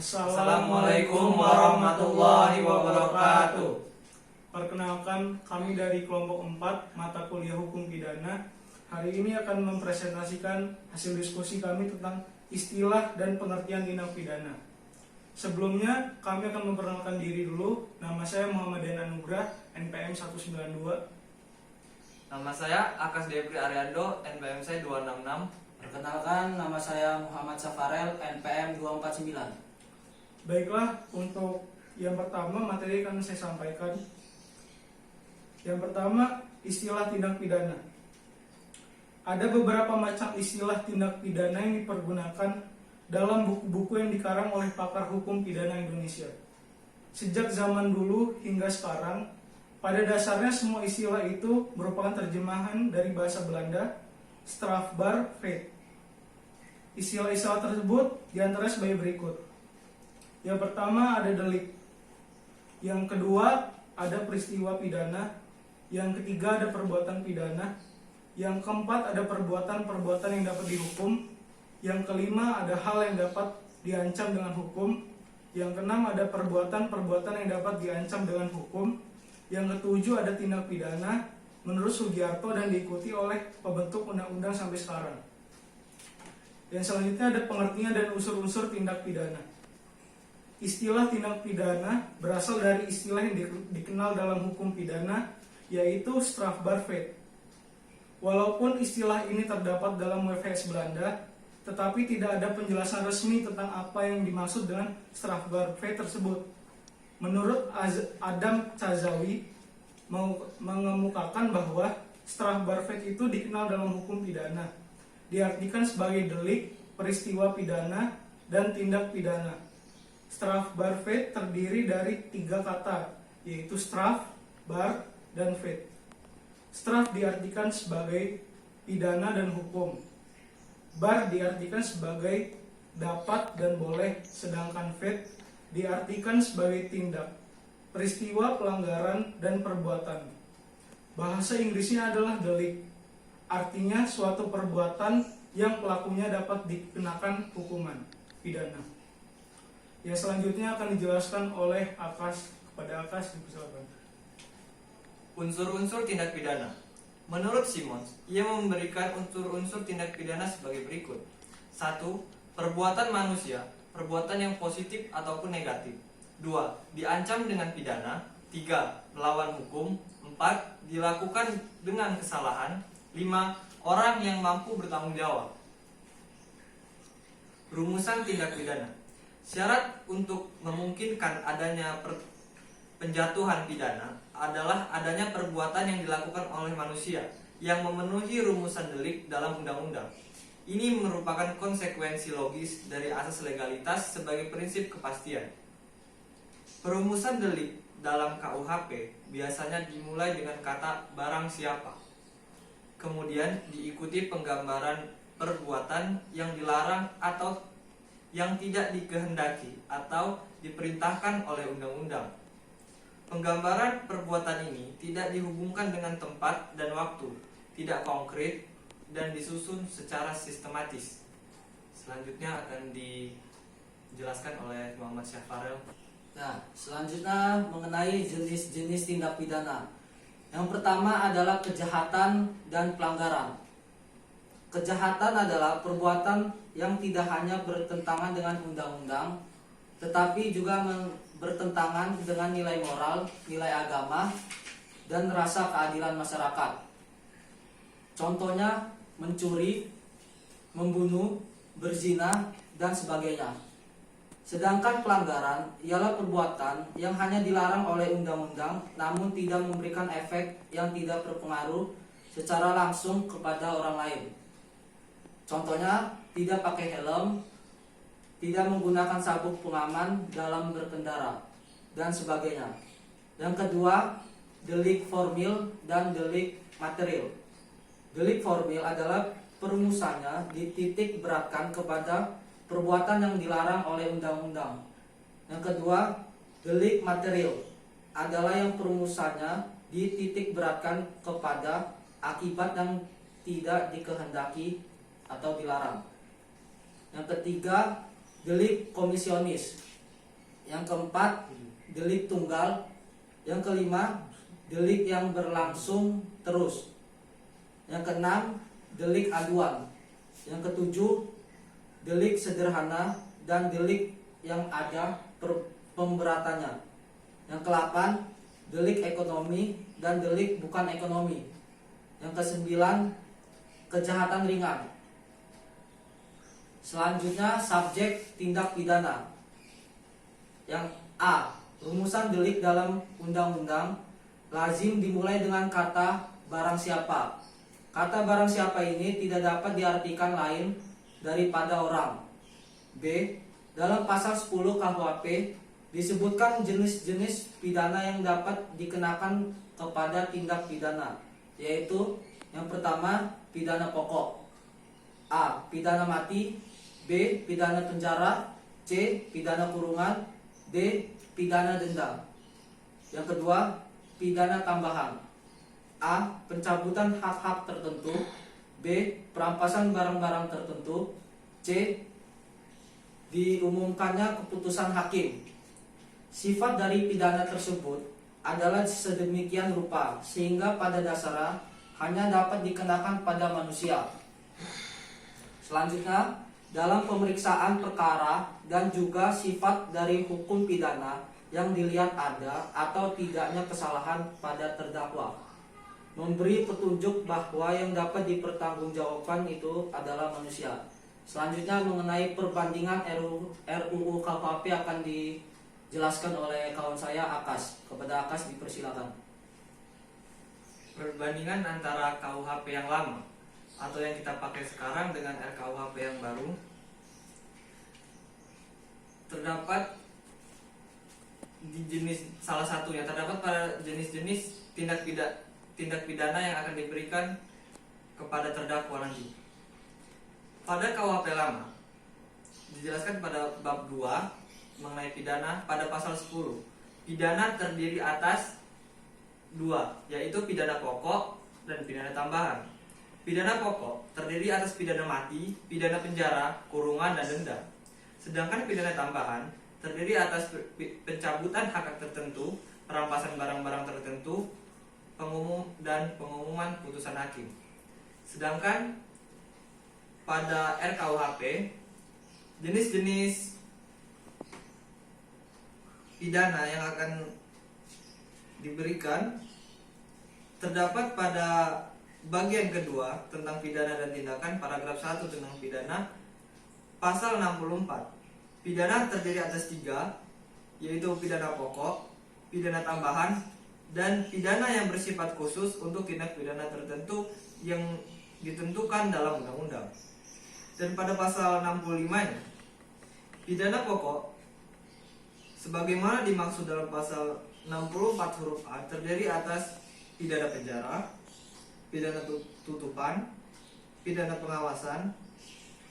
Assalamualaikum warahmatullahi wabarakatuh. Perkenalkan, kami dari kelompok 4 mata kuliah hukum pidana. Hari ini akan mempresentasikan hasil diskusi kami tentang istilah dan pengertian tindak pidana. Sebelumnya, kami akan memperkenalkan diri dulu. Nama saya Muhammad Dian Anugrah, NPM 192. Nama saya Akas Debri Ariando, NPM saya 266. Perkenalkan, nama saya Muhammad Safarel, NPM 249. Baiklah, untuk yang pertama materi akan saya sampaikan. Yang pertama, istilah tindak pidana. Ada beberapa macam istilah tindak pidana yang dipergunakan dalam buku-buku yang dikarang oleh pakar hukum pidana Indonesia. Sejak zaman dulu hingga sekarang, pada dasarnya semua istilah itu merupakan terjemahan dari bahasa Belanda, strafbaarvet. Istilah-istilah tersebut diantara sebagai berikut. Yang pertama ada delik. Yang kedua ada peristiwa pidana. Yang ketiga ada perbuatan pidana. Yang keempat ada perbuatan-perbuatan yang dapat dihukum. Yang kelima ada hal yang dapat diancam dengan hukum. Yang keenam ada perbuatan-perbuatan yang dapat diancam dengan hukum. Yang ketujuh ada tindak pidana menurut Sugiarto dan diikuti oleh pembentuk undang-undang sampai sekarang. Yang selanjutnya ada pengertian dan unsur-unsur tindak pidana. Istilah tindak pidana berasal dari istilah yang dikenal dalam hukum pidana, yaitu strafbaarvet. Walaupun istilah ini terdapat dalam WVS Belanda, tetapi tidak ada penjelasan resmi tentang apa yang dimaksud dengan strafbaarvet tersebut. Menurut Adam Cazawi mengemukakan bahwa strafbaarvet itu dikenal dalam hukum pidana, diartikan sebagai delik, peristiwa pidana, dan tindak pidana. Strafbaarvet terdiri dari 3 kata, yaitu straf, bar, dan vet. Straf diartikan sebagai pidana dan hukum. Bar diartikan sebagai dapat dan boleh, sedangkan vet diartikan sebagai tindak, peristiwa, pelanggaran, dan perbuatan. Bahasa Inggrisnya adalah delik, artinya suatu perbuatan yang pelakunya dapat dikenakan hukuman pidana. Yang selanjutnya akan dijelaskan oleh Akas. Kepada Akas, dipersilakan. Unsur-unsur tindak pidana. Menurut Simons, ia memberikan unsur-unsur tindak pidana sebagai berikut. 1. Perbuatan manusia, perbuatan yang positif ataupun negatif. 2. Diancam dengan pidana. 3. Melawan hukum. 4. Dilakukan dengan kesalahan. 5. Orang yang mampu bertanggung jawab. Rumusan tindak pidana. Syarat untuk memungkinkan adanya penjatuhan pidana adalah adanya perbuatan yang dilakukan oleh manusia yang memenuhi rumusan delik dalam undang-undang. Ini merupakan konsekuensi logis dari asas legalitas sebagai prinsip kepastian. Perumusan delik dalam KUHP biasanya dimulai dengan kata barang siapa. Kemudian diikuti penggambaran perbuatan yang dilarang atau yang tidak dikehendaki atau diperintahkan oleh undang-undang. Penggambaran perbuatan ini tidak dihubungkan dengan tempat dan waktu, tidak konkret, dan disusun secara sistematis. Selanjutnya akan dijelaskan oleh Muhammad Syafarel. Nah, selanjutnya mengenai jenis-jenis tindak pidana. Yang pertama adalah kejahatan dan pelanggaran. Kejahatan adalah perbuatan yang tidak hanya bertentangan dengan undang-undang, tetapi juga bertentangan dengan nilai moral, nilai agama, dan rasa keadilan masyarakat. Contohnya mencuri, membunuh, berzina, dan sebagainya. Sedangkan pelanggaran ialah perbuatan yang hanya dilarang oleh undang-undang namun tidak memberikan efek yang tidak berpengaruh secara langsung kepada orang lain. Contohnya tidak pakai helm, tidak menggunakan sabuk pengaman dalam berkendara, dan sebagainya. Yang kedua, delik formil dan delik material. Delik formil adalah perumusannya dititik beratkan kepada perbuatan yang dilarang oleh undang-undang. Yang kedua, delik material adalah yang perumusannya dititik beratkan kepada akibat yang tidak dikehendaki atau dilarang. Yang ketiga, delik komisionis Yang keempat, delik tunggal. Yang kelima, delik yang berlangsung terus. Yang keenam, delik aduan. Yang ketujuh, delik sederhana dan delik yang ada pemberatannya. Yang ke-8, delik ekonomi dan delik bukan ekonomi. Yang ke-9, kejahatan ringan. Selanjutnya, subjek tindak pidana. Yang A, rumusan delik dalam undang-undang lazim dimulai dengan kata barang siapa. Kata barang siapa ini tidak dapat diartikan lain daripada orang. B, dalam pasal 10 KUHP disebutkan jenis-jenis pidana yang dapat dikenakan kepada tindak pidana, yaitu yang pertama, pidana pokok. A, pidana mati. B, pidana penjara. C, pidana kurungan. D, pidana denda. Yang kedua, pidana tambahan. A, pencabutan hak-hak tertentu. B, perampasan barang-barang tertentu. C, diumumkannya keputusan hakim. Sifat dari pidana tersebut adalah sedemikian rupa sehingga pada dasarnya hanya dapat dikenakan pada manusia. Selanjutnya, dalam pemeriksaan perkara dan juga sifat dari hukum pidana yang dilihat ada atau tidaknya kesalahan pada terdakwa, memberi petunjuk bahwa yang dapat dipertanggungjawabkan itu adalah manusia. Selanjutnya, mengenai perbandingan RUU KUHP akan dijelaskan oleh kawan saya Akas. Kepada Akas dipersilakan. Perbandingan antara KUHP yang lama atau yang kita pakai sekarang dengan RKUHP yang baru, terdapat di salah satunya terdapat pada jenis-jenis tindak pidana yang akan diberikan kepada terdakwa nanti. Pada KUHP lama dijelaskan pada bab 2 mengenai pidana pada pasal 10. Pidana terdiri atas 2, yaitu pidana pokok dan pidana tambahan. Pidana pokok terdiri atas pidana mati, pidana penjara, kurungan, dan denda. Sedangkan pidana tambahan terdiri atas pencabutan hak tertentu, perampasan barang-barang tertentu, pengumuman putusan hakim. Sedangkan pada RKUHP, jenis-jenis pidana yang akan diberikan terdapat pada bagian kedua tentang pidana dan tindakan, paragraf 1 tentang pidana, pasal 64. Pidana terdiri atas 3, yaitu pidana pokok, pidana tambahan, dan pidana yang bersifat khusus untuk tindak pidana tertentu yang ditentukan dalam undang-undang. Dan pada pasal 65-nya, pidana pokok sebagaimana dimaksud dalam pasal 64 huruf A terdiri atas pidana penjara, pidana tutupan, pidana pengawasan,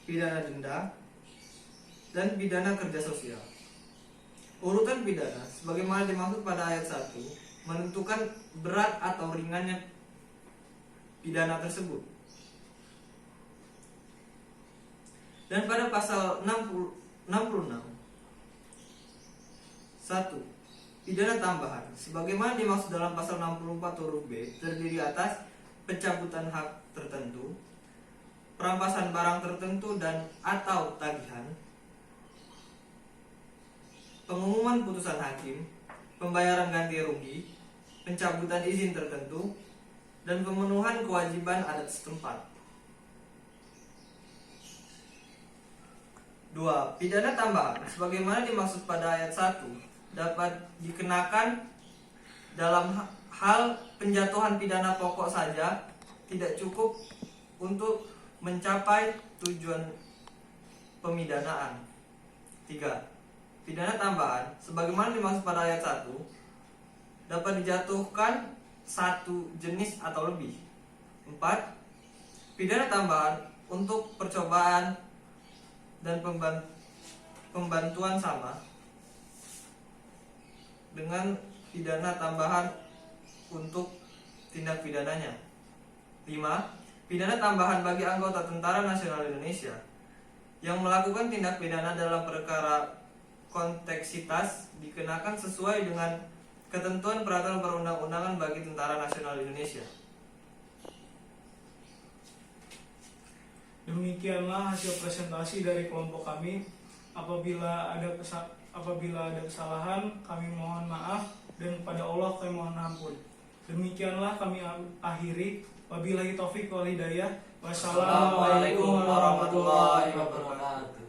pidana denda, dan pidana kerja sosial. Urutan pidana sebagaimana dimaksud pada ayat 1 menentukan berat atau ringannya pidana tersebut. Dan pada pasal 66 1, pidana tambahan sebagaimana dimaksud dalam pasal 64 huruf B terdiri atas pencabutan hak tertentu, perampasan barang tertentu dan atau tagihan, pengumuman putusan hakim, pembayaran ganti rugi, pencabutan izin tertentu, dan pemenuhan kewajiban adat setempat. 2. Pidana tambahan sebagaimana dimaksud pada ayat 1 dapat dikenakan dalam hal penjatuhan pidana pokok saja tidak cukup untuk mencapai tujuan pemidanaan. 3. Pidana tambahan sebagaimana dimaksud pada ayat 1 dapat dijatuhkan satu jenis atau lebih. 4. Pidana tambahan untuk percobaan dan pembantuan sama dengan pidana tambahan untuk tindak pidananya. 5. Pidana tambahan bagi anggota Tentara Nasional Indonesia yang melakukan tindak pidana dalam perkara konteksitas dikenakan sesuai dengan ketentuan peraturan perundang-undangan bagi Tentara Nasional Indonesia. Demikianlah hasil presentasi dari kelompok kami. Apabila ada kesalahan, kami mohon maaf, dan kepada Allah kami mohon ampun. Demikianlah kami akhiri. Wabillahi taufik wal hidayah. Wassalamualaikum warahmatullahi wabarakatuh.